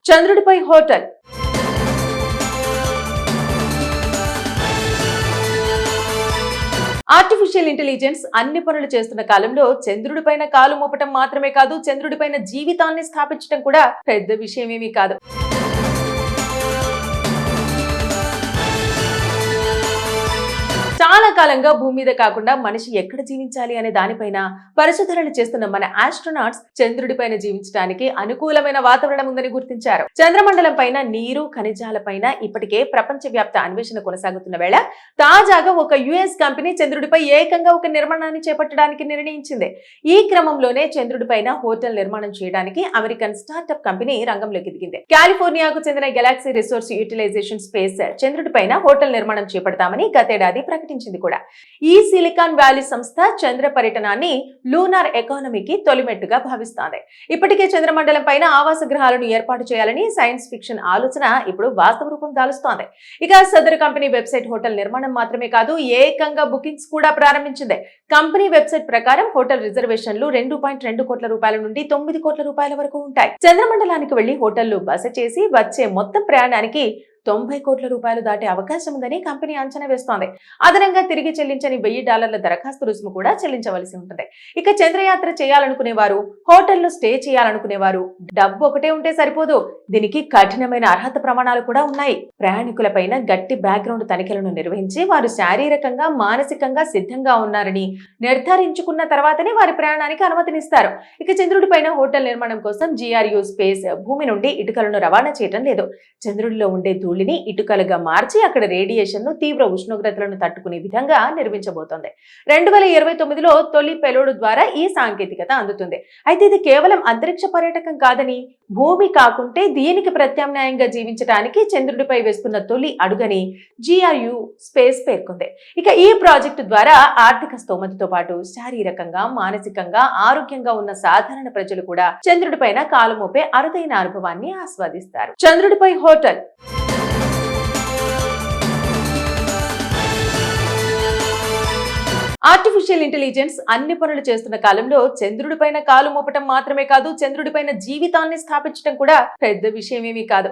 చంద్రుడిపై hotel. Artificial intelligence అన్ని పనులు చేస్తున్న కాలంలో చంద్రుడిపైన కాలు మోపటం మాత్రమే కాదు, చంద్రుడిపైన జీవితాన్ని స్థాపించడం కూడా పెద్ద విషయమేమీ కాదు. చాలా కాలంగా భూమి మీద కాకుండా మనిషి ఎక్కడ జీవించాలి అనే దానిపైన పరిశోధనలు చేస్తున్న మన ఆస్ట్రోనాట్స్ చంద్రుడిపైన జీవించడానికి అనుకూలమైన వాతావరణం ఉందని గుర్తించారు. చంద్రమండలం పైన నీరు, ఖనిజాలపైన ఇప్పటికే ప్రపంచవ్యాప్త అన్వేషణ కొనసాగుతున్న వేళ తాజాగా ఒక యుఎస్ కంపెనీ చంద్రుడిపై ఏకంగా ఒక నిర్మాణాన్ని చేపట్టడానికి నిర్ణయించింది. ఈ క్రమంలోనే చంద్రుడిపైన హోటల్ నిర్మాణం చేయడానికి అమెరికన్ స్టార్టప్ కంపెనీ రంగంలోకి దిగింది. కాలిఫోర్నియాకు చెందిన గెలాక్సీ రిసోర్స్ యూటిలైజేషన్ స్పేస్ చంద్రుడిపైన హోటల్ నిర్మాణం చేపడతామని గతేడాది ప్రకటించింది కూడా. ఈ సిలికాన్ వ్యాలీ సంస్థ చంద్ర పర్యటనాన్ని లూనార్ ఎకానమీకి తొలిమెట్టుగా భావిస్తోంది. ఇప్పటికే చంద్రమండలం పైన ఆవాస గృహాలను ఏర్పాటు చేయాలని సైన్స్ ఫిక్షన్ ఆలోచన ఇప్పుడు వాస్తవ రూపం దాలుస్తోంది. ఇక సదరు కంపెనీ వెబ్సైట్ హోటల్ నిర్మాణం మాత్రమే కాదు, ఏకంగా బుకింగ్స్ కూడా ప్రారంభించింది. కంపెనీ వెబ్సైట్ ప్రకారం హోటల్ రిజర్వేషన్లు 2.2 కోట్ల రూపాయల నుండి 9 కోట్ల రూపాయల వరకు ఉంటాయి. చంద్రమండలానికి వెళ్లి హోటల్లో బస చేసి వచ్చే మొత్తం ప్రయాణానికి 90 కోట్ల రూపాయలు దాటే అవకాశం ఉందని కంపెనీ అంచనా వేస్తోంది. అదనంగా తిరిగి చెల్లించని $1000 దరఖాస్తు రుసుము కూడా చెల్లించవలసి ఉంటుంది. ఇక చంద్రయాత్ర చేయాలనుకునేవారు, హోటల్లో స్టే చేయాలనుకునేవారు డబ్బు ఒకటే ఉంటే సరిపోదు, దీనికి కఠినమైన అర్హత ప్రమాణాలు కూడా ఉన్నాయి. ప్రయాణికులపైన గట్టి బ్యాక్గ్రౌండ్ తనిఖీలను నిర్వహించి వారు శారీరకంగా, మానసికంగా సిద్ధంగా ఉన్నారని నిర్ధారించుకున్న తర్వాతనే వారి ప్రయాణానికి అనుమతినిస్తారు. ఇక చంద్రుడిపైన హోటల్ నిర్మాణం కోసం GRU స్పేస్ భూమి నుండి ఇటుకలను రవాణా చేయడం లేదు. చంద్రుడిలో ఉండే ధూళిని ఇటుకలుగా మార్చి అక్కడ రేడియేషన్ ను, తీవ్ర ఉష్ణోగ్రతలను తట్టుకునే విధంగా నిర్మించబోతోంది. 2029లో తొలి పెలోడు ద్వారా ఈ సాంకేతికత అందుతుంది. అయితే ఇది కేవలం అంతరిక్ష పర్యాటకం కాదని, భూమి కాకుంటే దీనికి ప్రత్యామ్నాయంగా జీవించడానికి చంద్రుడిపై వేస్తున్న తొలి అడుగని GRU స్పేస్ పేర్కొంది. ఇక ఈ ప్రాజెక్టు ద్వారా ఆర్థిక స్తోమతతో పాటు శారీరకంగా, మానసికంగా ఆరోగ్యంగా ఉన్న సాధారణ ప్రజలు కూడా చంద్రుడిపైన కాలు మోపే అరుదైన అనుభవాన్ని ఆస్వాదిస్తారు. చంద్రుడిపై హోటల్. ఆర్టిఫిషియల్ ఇంటెలిజెన్స్ అన్ని పనులు చేస్తున్న కాలంలో చంద్రుడిపైన కాలు మోపటం మాత్రమే కాదు, చంద్రుడిపైన జీవితాన్ని స్థాపించడం కూడా పెద్ద విషయమేమీ కాదు.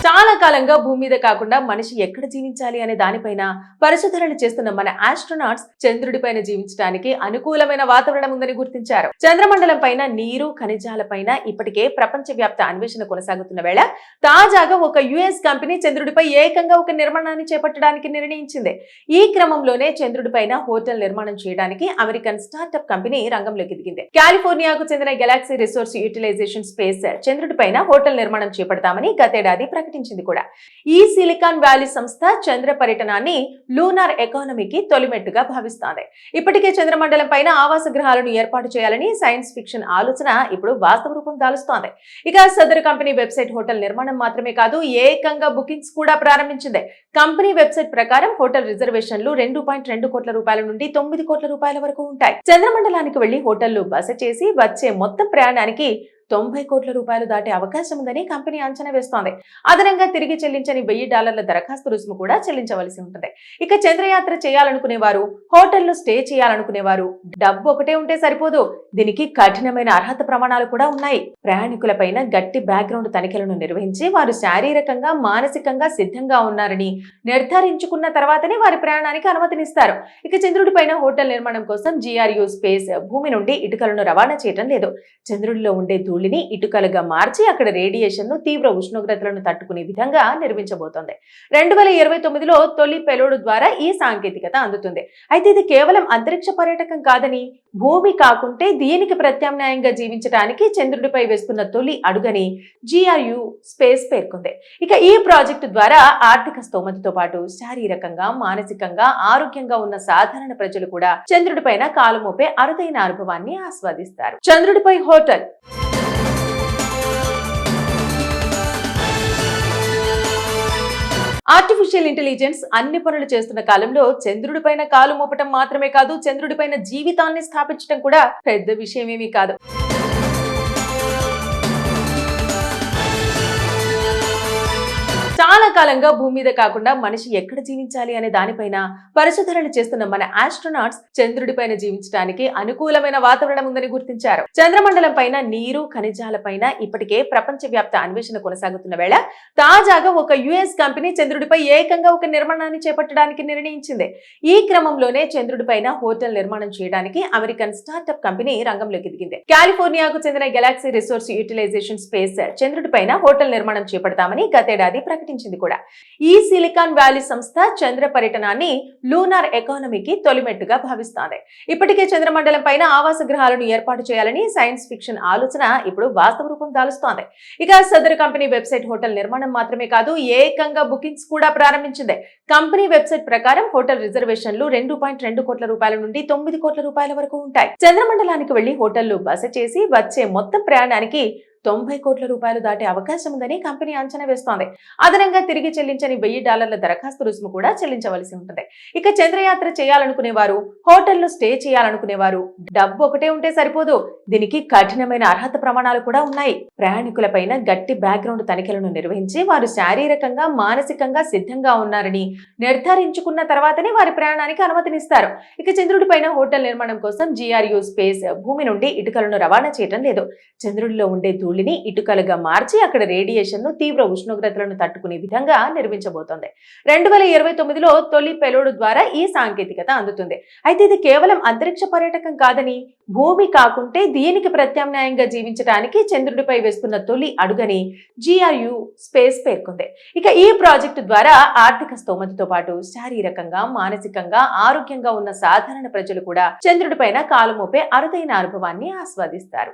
చాలా కాలంగా భూమి మీద కాకుండా మనిషి ఎక్కడ జీవించాలి అనే దానిపైన పరిశోధనలు చేస్తున్న మన ఆస్ట్రోనాట్స్ చంద్రుడిపైన జీవించడానికి అనుకూలమైన వాతావరణం ఉందని గుర్తించారు. చంద్రమండలం పైన నీరు, ఖనిజాలపైన ఇప్పటికే ప్రపంచవ్యాప్త అన్వేషణ కొనసాగుతున్న వేళ తాజాగా ఒక యుఎస్ కంపెనీ చంద్రుడిపై ఏకంగా ఒక నిర్మాణాన్ని చేపట్టడానికి నిర్ణయించింది. ఈ క్రమంలోనే చంద్రుడిపైన హోటల్ నిర్మాణం చేయడానికి అమెరికన్ స్టార్టప్ కంపెనీ రంగంలోకి దిగింది. కాలిఫోర్నియాకు చెందిన గెలాక్సీ రిసోర్స్ యూటిలైజేషన్ స్పేస్ చంద్రుడిపైన హోటల్ నిర్మాణం చేపడతామని గతేడాది ప్రకటించింది కూడా. ఈ సిలికాన్ వ్యాలీ సంస్థ చంద్ర పర్యటనాన్ని లూనార్ ఎకానమీకి తొలిమెట్టుగా భావిస్తోంది. ఇప్పటికే చంద్రమండలం పైన ఆవాస గృహాలను ఏర్పాటు చేయాలని సైన్స్ ఫిక్షన్ ఆలోచన ఇప్పుడు వాస్తవ రూపం దాలుస్తోంది. ఇక సదరు కంపెనీ వెబ్సైట్ హోటల్ నిర్మాణం మాత్రమే కాదు, ఏకంగా బుకింగ్స్ కూడా ప్రారంభించింది. కంపెనీ వెబ్సైట్ ప్రకారం హోటల్ రిజర్వేషన్లు 2.2 కోట్ల రూపాయల నుండి 9 కోట్ల రూపాయల వరకు ఉంటాయి. చంద్రమండలానికి వెళ్లి హోటల్లో బస చేసి వచ్చే మొత్తం ప్రయాణానికి 90 కోట్ల రూపాయలు దాటే అవకాశం ఉందని కంపెనీ అంచనా వేస్తోంది. అదనంగా తిరిగి చెల్లించని $1000 దరఖాస్తు రుసుము కూడా చెల్లించవలసి ఉంటుంది. ఇక చంద్రయాత్ర చేయాలనుకునేవారు, హోటల్లో స్టే చేయాలనుకునేవారు డబ్బు ఒకటే ఉంటే సరిపోదు, దీనికి కఠినమైన అర్హత ప్రమాణాలు కూడా ఉన్నాయి. ప్రయాణికులపైన గట్టి బ్యాక్గ్రౌండ్ తనిఖీలను నిర్వహించి వారు శారీరకంగా, మానసికంగా సిద్ధంగా ఉన్నారని నిర్ధారించుకున్న తర్వాతనే వారి ప్రయాణానికి అనుమతినిస్తారు. ఇక చంద్రుడిపైన హోటల్ నిర్మాణం కోసం GRU స్పేస్ భూమి నుండి ఇటుకలను రవాణా చేయడం లేదు. చంద్రుడిలో ఉండే ధూళిని ఇటుకలుగా మార్చి అక్కడ రేడియేషన్ ను, తీవ్ర ఉష్ణోగ్రతలను తట్టుకునే విధంగా నిర్మించబోతోంది. 2029లో తొలి పెలోడు ద్వారా ఈ సాంకేతికత అందుతుంది. అయితే ఇది కేవలం అంతరిక్ష పర్యాటకం కాదని, భూమి కాకుంటే దీనికి ప్రత్యామ్నాయంగా జీవించడానికి చంద్రుడిపై వేస్తున్న తొలి అడుగని GRU స్పేస్ పేర్కొంది. ఇక ఈ ప్రాజెక్టు ద్వారా ఆర్థిక స్తోమతతో పాటు శారీరకంగా, మానసికంగా ఆరోగ్యంగా ఉన్న సాధారణ ప్రజలు కూడా చంద్రుడిపైన కాలు మోపే అరుదైన అనుభవాన్ని ఆస్వాదిస్తారు. చంద్రుడిపై హోటల్. ఆర్టిఫిషియల్ ఇంటెలిజెన్స్ అన్ని పనులు చేస్తున్న కాలంలో చంద్రుడిపైన కాలు మోపటం మాత్రమే కాదు, చంద్రుడిపైన జీవితాన్ని స్థాపించడం కూడా పెద్ద విషయమేమీ కాదు. చాలా కాలంగా భూమి మీద కాకుండా మనిషి ఎక్కడ జీవించాలి అనే దానిపైన పరిశోధనలు చేస్తున్న మన ఆస్ట్రోనాట్స్ చంద్రుడిపైన జీవించడానికి అనుకూలమైన వాతావరణం ఉందని గుర్తించారు. చంద్రమండలం పైన నీరు, ఖనిజాలపైన ఇప్పటికే ప్రపంచవ్యాప్త అన్వేషణ కొనసాగుతున్న వేళ తాజాగా ఒక యుఎస్ కంపెనీ చంద్రుడిపై ఏకంగా ఒక నిర్మాణాన్ని చేపట్టడానికి నిర్ణయించింది. ఈ క్రమంలోనే చంద్రుడిపైన హోటల్ నిర్మాణం చేయడానికి అమెరికన్ స్టార్టప్ కంపెనీ రంగంలోకి దిగింది. కాలిఫోర్నియాకు చెందిన గెలాక్సీ రిసోర్స్ యూటిలైజేషన్ స్పేస్ చంద్రుడిపైన హోటల్ నిర్మాణం చేపడతామని గతేడాది ప్రకటించింది కూడా. ఈ సిలికాన్ వ్యాలీ సంస్థ చంద్ర పర్యటనాన్ని లూనార్ ఎకానమీకి తొలిమెట్టుగా భావిస్తోంది. ఇప్పటికే చంద్రమండలం పైన ఆవాస గృహాలను ఏర్పాటు చేయాలని సైన్స్ ఫిక్షన్ ఆలోచన ఇప్పుడు వాస్తవ రూపం దాలుస్తోంది. ఇక సదరు కంపెనీ వెబ్సైట్ హోటల్ నిర్మాణం మాత్రమే కాదు, ఏకంగా బుకింగ్స్ కూడా ప్రారంభించింది. కంపెనీ వెబ్సైట్ ప్రకారం హోటల్ రిజర్వేషన్లు 2.2 కోట్ల రూపాయల నుండి 9 కోట్ల రూపాయల వరకు ఉంటాయి. చంద్రమండలానికి వెళ్లి హోటల్లో బస చేసి వచ్చే మొత్తం ప్రయాణానికి 90 కోట్ల రూపాయలు దాటే అవకాశం ఉందని కంపెనీ అంచనా వేస్తోంది. అదనంగా తిరిగి చెల్లించని $1000 దరఖాస్తు రుసుము కూడా చెల్లించవలసి ఉంటుంది. ఇక చంద్రయాత్ర చేయాలనుకునేవారు, హోటల్లో స్టే చేయాలనుకునేవారు డబ్బు ఒకటే ఉంటే సరిపోదు, దీనికి కఠినమైన అర్హత ప్రమాణాలు కూడా ఉన్నాయి. ప్రయాణికులపైన గట్టి బ్యాక్గ్రౌండ్ తనిఖీలను నిర్వహించి వారు శారీరకంగా, మానసికంగా సిద్ధంగా ఉన్నారని నిర్ధారించుకున్న తర్వాతనే వారి ప్రయాణానికి అనుమతినిస్తారు. ఇక చంద్రుడిపైన హోటల్ నిర్మాణం కోసం GRU స్పేస్ భూమి నుండి ఇటుకలను రవాణా చేయడం లేదు. చంద్రుడిలో ఉండే ధూళిని ఇటుకలుగా మార్చి అక్కడ రేడియేషన్ ను, తీవ్ర ఉష్ణోగ్రతలను తట్టుకునే విధంగా నిర్మించబోతోంది. 2029లో తొలి పెలోడు ద్వారా ఈ సాంకేతికత అందుతుంది. అయితే ఇది కేవలం అంతరిక్ష పర్యాటకం కాదని, భూమి కాకుంటే దీనికి ప్రత్యామ్నాయంగా జీవించడానికి చంద్రుడిపై వేస్తున్న తొలి అడుగని GRU స్పేస్ పేర్కొంది. ఇక ఈ ప్రాజెక్టు ద్వారా ఆర్థిక స్తోమతతో పాటు శారీరకంగా, మానసికంగా ఆరోగ్యంగా ఉన్న సాధారణ ప్రజలు కూడా చంద్రుడిపైన కాలు మోపే అరుదైన అనుభవాన్ని ఆస్వాదిస్తారు.